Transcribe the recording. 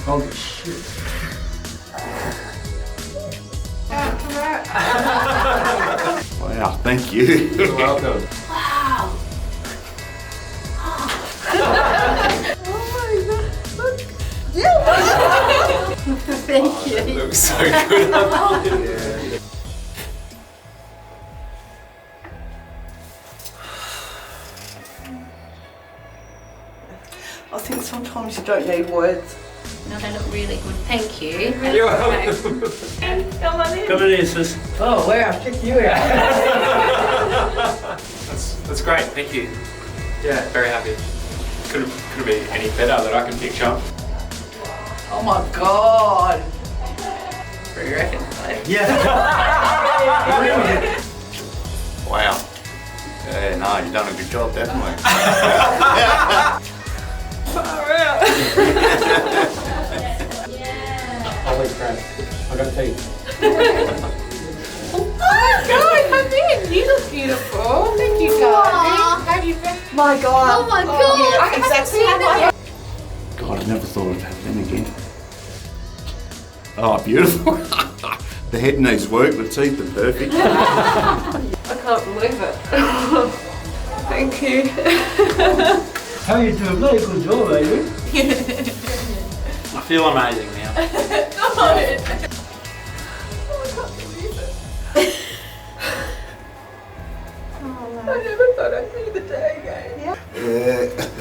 Holy shit. Wow, thank you. You're welcome. Wow. Oh my god. Look. Yeah. Thank you. That looks so good. Yeah. I think sometimes you don't need words. No, they look really good. Thank you. You're welcome. Come on in. Come in here, sis. Oh wow, check you out. That's great, thank you. Yeah, very happy. Couldn't be any better that I can picture. Oh my god. What do you reckon, Dave? Yeah. Wow. Yeah, no, you've done a good job, definitely. Far out. Holy crap, I got teeth. Oh my god, come in. You look beautiful. Thank you, guys. How do you feel? My god. Oh my god. Yeah, exactly how I God, I never thought I'd have them again. Oh, beautiful. The head needs work, the teeth are perfect. I can't believe it. Thank you. How you doing? Very good job, baby. I feel amazing now. No. Oh, I can't believe it. I never thought I'd see the day again. Yeah.